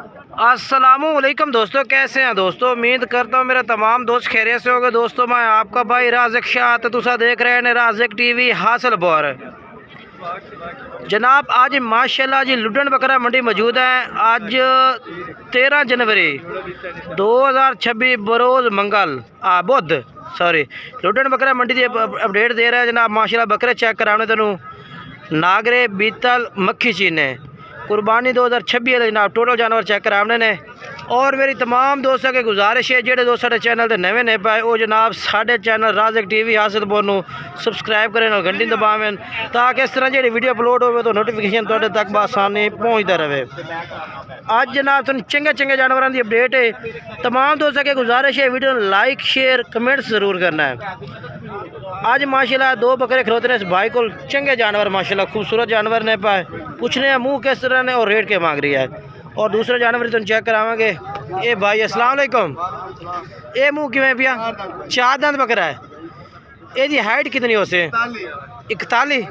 अस्सलामुअलैकुम दोस्तों, कैसे हैं दोस्तों। उम्मीद करता हूँ मेरे तमाम दोस्त खैरियत से होंगे। दोस्तों मैं आपका भाई राज़िक शाह, तो तुसा देख रहे हैं राज़िक टीवी हासिलपुर। जनाब आज माशाल्लाह जी लुडन बकरा मंडी मौजूद है। आज 13 जनवरी 2026 बरोज़ मंगल बुध लुडन बकरा मंडी की अपडेट दे रहा है जनाब। माशाल्लाह बकरे चेक कराने तेनू नागरे बीतल मक्खी चीने कुर्बानी 2026 जनाब टोटल जानवर चेक कराने ने। और मेरी तमाम दोस्तों के गुजारिश है जो दोस्त साढ़े चैनल पर नवे ने पाए वो जनाब साढ़े चैनल राज़िक टीवी हासिलपुर नू सबसक्राइब करें और घंटी दबावें ताकि इस तरह जी वीडियो अपलोड हो तो नोटिफिकेशन तुहाडे तक बसानी पहुँचता रहे। आज जनाब तुम चंगे चंगे जानवरों की अपडेट है। तमाम दोस्तों के गुजारिश है वीडियो लाइक शेयर कमेंट्स ज़रूर करना है। आज माशाल्लाह दो बकरे खलोते हैं इस भाई को, चंगे जानवर माशाल्लाह खूबसूरत जानवर ने पाए। पूछने हैं मुँह किस तरह ने और रेट के मांग रही है। और दूसरा जानवर तुम चेक करावांगे। ये भाई अस्सलाम वालेकुम, ये मुँह किमें पिया 4 दांत बकरा है। ये हाइट कितनी हो से 41?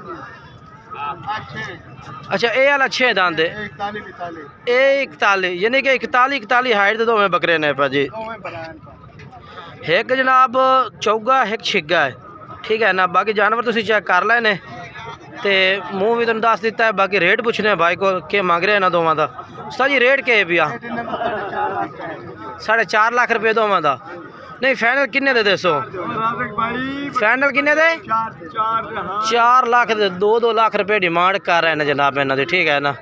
अच्छा ये वाला 6 दांत है। ये 41 यानी कि 41 हाइट दो में बकरे ने पा जी। एक जनाब चौगा एक छिग्गा है, ठीक है ना। बाकी जानवर तुम चेक कर लेने ते मुँह भी तुम दस दिता है। बाकी रेट पूछने भाई को के मांग रहे हैं ना दोवां का। सर जी रेट के पिया 4.5 लाख रुपये दोवां का। नहीं फाइनल किन्ने दे दसो, फाइनल किन्ने दे 4 लाख दे 2 लाख रुपये डिमांड कर रहे हैं जनाब इन्हों की, ठीक है ना।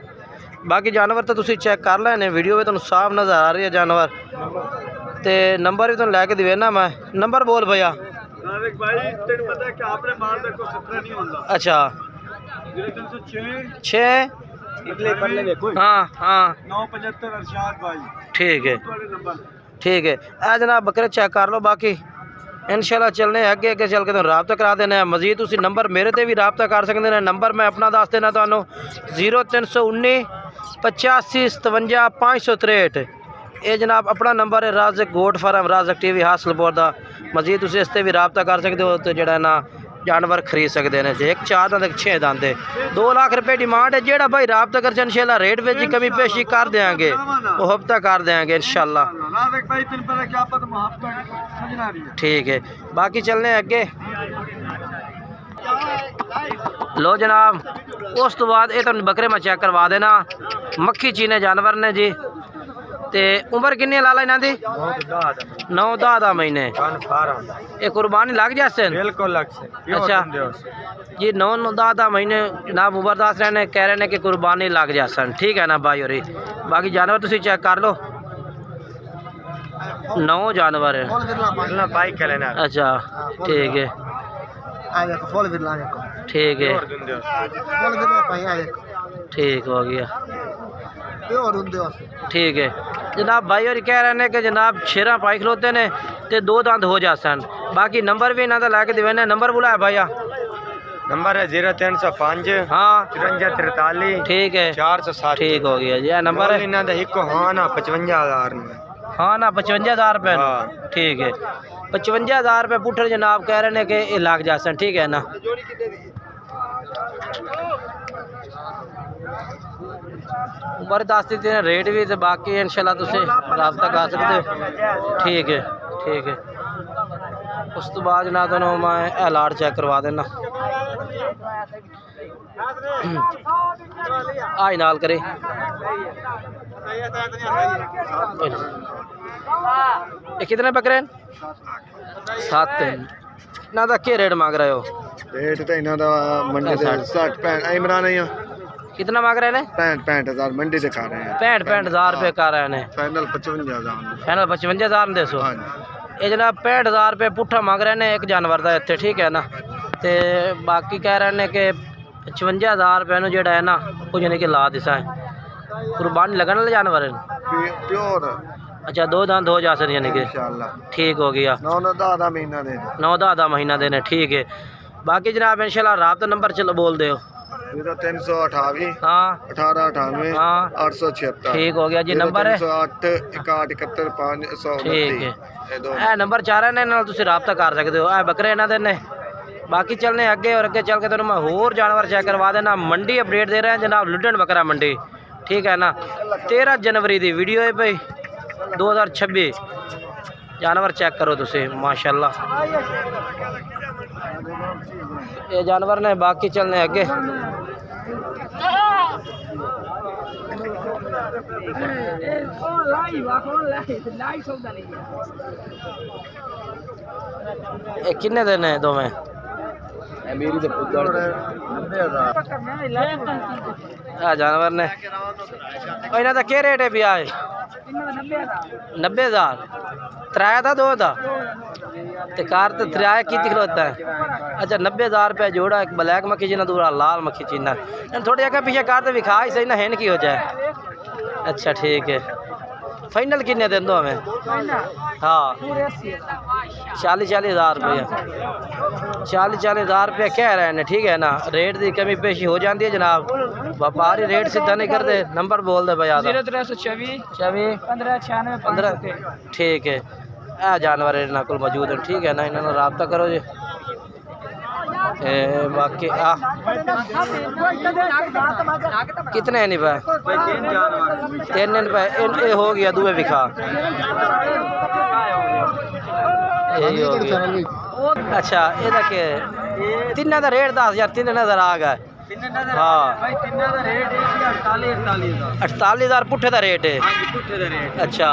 बाकी जानवर तो तुम चेक कर लेने वीडियो में तुम साफ नज़र आ रही है जानवर। तो नंबर भी तुम लैके दिवे ना, मैं नंबर बोल भैया। अच्छा 6 हाँ हाँ ठीक है ठीक है। ए जनाब बकरे चेक कर लो। बाकी इंशाल्लाह चलने अगे अगे चल के तुम रबता करा देना। मजीद तुसी नंबर मेरे ते भी रबता कर सकते हैं। नंबर मैं अपना दस देना तुहानू 0319 85 57 563। ये जनाब अपना नंबर है राज़िक गोट फार्म राज़िक टीवी हासिलपुर का। मजीद तुसी इस ते भी रबता कर सकते हो तो जड़ा ना जानवर खरीद सकते हैं। एक 4 दांत 6 दांत 2 लाख रुपये डिमांड है। जेड़ा भाई रबता कर इंशाल्लाह रेट में कमी पेशी कर देंगे, वो हफ्ता कर देंगे इंशाल्लाह, ठीक है। बाकी चलने अगे लो जनाब। उस तो बाद ये तुम बकरे में चेक करवा देना। मक्खी चीने जानवर ने जी। ते उम्र कितनी लाला इन्हों की 9-10 महीने। ये कुर्बानी लग जासे बिल्कुल लग से। अच्छा जी 9-10 महीने जनाब उम्र दस रहे कह रहे हैं कि कुर्बानी लग जासन, ठीक है ना भाई। और बाकी जानवर तुम चेक कर लो 9 जानवर है। अच्छा ठीक है ठीक है ठीक हो गया ठीक है जनाब। भाई और कह रहे हैं कि जनाब शेरा पाई खलोते ने ते 2 दांत हो जासन। बाकी नंबर भी इन्हों का लैके देने। नंबर बुलाया भैया। नंबर है 0305 हाँ 5343 ठीक है 407 ठीक हो गया जी। नंबर है इन्हों का एक हाँ ना 55,000 में। हाँ ना 55,000 रुपये ठीक है 55,000 रुपये पुठर जनाब कह रहे हैं कि ये लग जासन, ठीक है ना। उम्र दस दी रेट भी तो बाकी इंशाल्लाह तुम रबता कर सकते हो, ठीक है ठीक है। उस तो बाद ना दोनों मैं अलाट चेक करवा देना। आई नाल करे ये कितने बकरे 7 ना का क्या रेट मांग रहे हो? रेट तो इन्हों का मंडी से 60-65 इमरान है। कितना मांग रहे हैं? 65,000 मंडी से खा रहे हैं। 65,000 रुपये कर रहे हैं। फाइनल 55,000 फाइनल 55,000 दे सो। ये जनाब 65,000 रुपये पुट्ठा मांग रहे हैं एक जानवर का इतने, ठीक है ना। तो बाकी कह रहे हैं कि 55,000 रुपये जोड़ा है ना वो यानी कि ला दिसा है। कुर्बानी लगने वाले जानवर है प्योर। अच्छा 2 दांत हो जा सर यानी कि ठीक हो गया 9-10 महीना देने, ठीक है। बाकी जनाब इंशाल्लाह रात नंबर चलो बोल दो 0328 हाँ 1898 हाँ 876 ठीक हो गया जी। नंबर है 308 ठीक है। नंबर 4 है ना तुम रबता कर सकते हो। बकरे इन्हों ने बाकी चलने अगे और अगे चल के तुम मैं होर जानवर चेक करवा देना। मंडी अपडेट दे रहे हैं जनाब लुडन बकरा मंडी, ठीक है ना। 13 जनवरी की वीडियो है भाई 2026। जानवर चेक करो तुसी माशाल्लाह ये जानवर ने। बाकी चलने अगे ये किन्ने दिन है दो में जानवर ने इन्हों का क्या रेट है भैया 90,000 त्रै था 2 था ते कार तो त्रै की खलोता है। अच्छा 90,000 रुपया जोड़ा। एक ब्लैक मक्खी जिन्ना दूरा लाल मक्खी चीना थोड़ी अगर पीछे कार तो विखा ही सही ना हैन की हो जाए। अच्छा ठीक है फाइनल किन्ने दिन दो हमें? हाँ 40,000 रुपया 40,000 रुपया कह रहे हैं ठीक है ना। रेट की कमी पेशी हो जाती है जनाब। व्यापारी रेट सीधा नहीं करते। नंबर बोल दे भाई 0324 ठीक है। यह जानवर इन्होंने को मौजूद है ठीक है ना। इन्होंने रबता करो जी। बाकी कितने नहीं पाए 3 रुपए ये हो गया दूए विखा यही हो गया। अच्छा ये तीन का रेट 10,000 3 नजर आ गया। हाँ 48,000 पुट्ठे का रेट है। अच्छा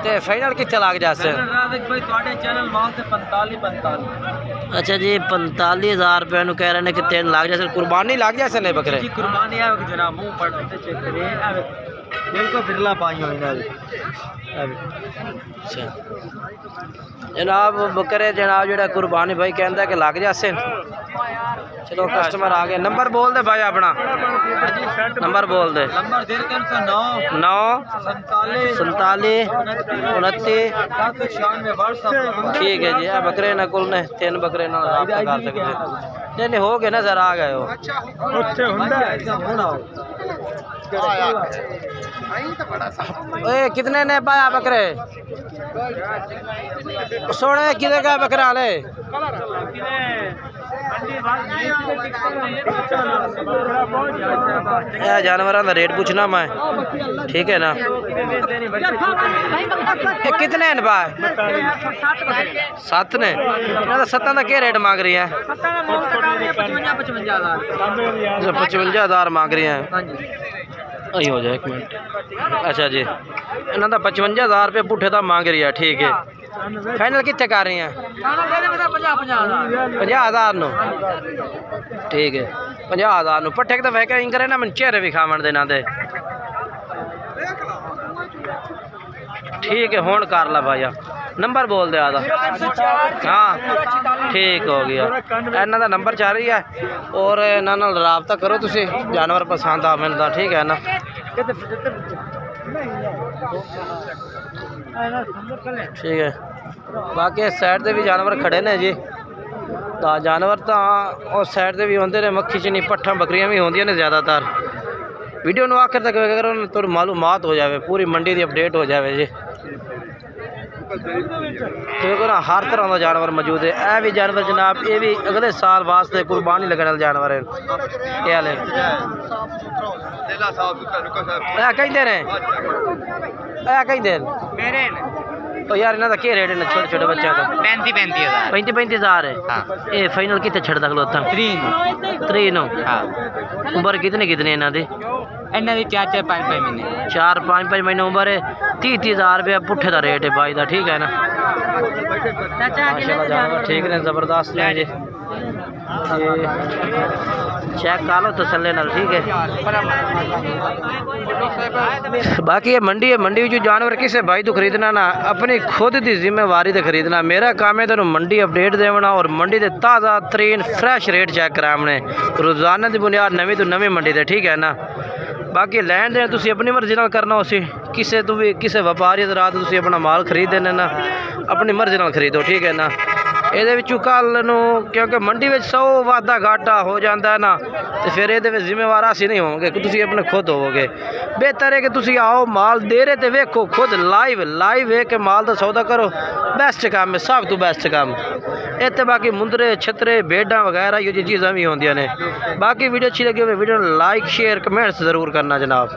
तो फाइनल कितने लग जाते? अच्छा जी 45,000 रुपये कह रहे हैं कि 3 लग जाए। कुर्बानी लग जाए नहीं बकरे? कुर्बानी बिरला पाई हो अच्छा जनाब बकरे जनाब जो कुर्बानी भाई कहता है कि लग जासे। चलो कस्टमर आ गए। नंबर बोल दे भाई अपना नंबर बोल दे। 9 47 29 ठीक है जी। बकरे ना कुल ने 3 बकरे ना रब्ता कर सकते नहीं हो गए नजर आ गए हो। कितने ने पाया बकरे सोने कितने का बकरा ले? जानवर का रेट पूछना मैं ठीक है ना। कितने ने पाए? 7 ने। 7 का क्या रेट मांग रही है? 55,000 मांग रही है। यही हो जाए 1 मिनट। अच्छा जी इन्हों का 55,000 रुपये पुट्ठे का मांग रही है ठीक है। फाइनल कितने कर रही हैं? 50,000 नो ठीक है 50,000 नो पट्ठे तो वह कहीं करे ना मैं चेहरे भी खावन देना दे ठीक है। हुण कर ला भाई नंबर बोल दे आदा। हाँ ठीक हो गया। इन्हों का नंबर चल रही है और इन्होंने रबता करो तुसी जानवर पसंद आ मिलता ठीक है ना। ठीक है बाकी साइड से भी जानवर खड़े ने जी। जानवर तो उस साइड से भी होंगे ने मक्खी चनी पट्ठा बकरियां भी होंगे ने ज़्यादातर। वीडियो में आखिर तक अगर थोड़ी मालूमात हो जाए पूरी मंडी की अपडेट हो जाए जी। देखो ना हर तरह का जानवर मौजूद है। यह भी जानवर जनाब ये भी अगले साल वास्ते कुर्बानी लगने वाले जानवर है। क्या ले कहते हैं तो यार इन्हों का क्या रेट है छोटे छोटे बच्चों का? 35,000 है। ये फाइनल कितने छड़ता खलोता? 3 नो। उम्र कितने इन्हों की? 4-5 महीने उम्र है। 30,000 रुपया पुट्ठे का रेट है भाई का ठीक है ना। माशाल्लाह जानवर ठीक ने ज़बरदस्त ने जी। चेक कर लो तसल्ले नाल ठीक है। बाकी ये मंडी है। मंडी जो जानवर किसी भाई तो खरीदना ना अपनी खुद की जिम्मेवारी से खरीदना। मेरा काम है तेन मंडी अपडेट देना और मंडी के ताज़ा तरीन फ्रैश रेट चेक कराने रोज़ाना की बुनियाद नवी तो नवी मंडी से ठीक है ना। बाकी लैन देन तुसी अपनी मर्जी नाल करना उसी किसी तो भी किसी व्यापारी रात तुसी अपना माल खरीद देना ना अपनी मर्जी नाल खरीदो ठीक है ना। ये कल नूं क्योंकि मंडी में 100 वाधा घाटा हो जाता है ना तो फिर ये जिम्मेवार असी नहीं होंगे कि तुसी अपने खुद होवोगे। बेहतर है कि तुसी आओ माल दे रहे तो वेखो खुद लाइव वेख के माल का सौदा करो। बेस्ट काम है सब तो बेस्ट काम। इतने बाकी मुंदरे छतरे भेडा वगैरह ये चीज़ा भी होंदियां ने। बाकी वीडियो अच्छी लगी हो वीडियो लाइक शेयर कमेंट्स ज़रूर करना जनाब।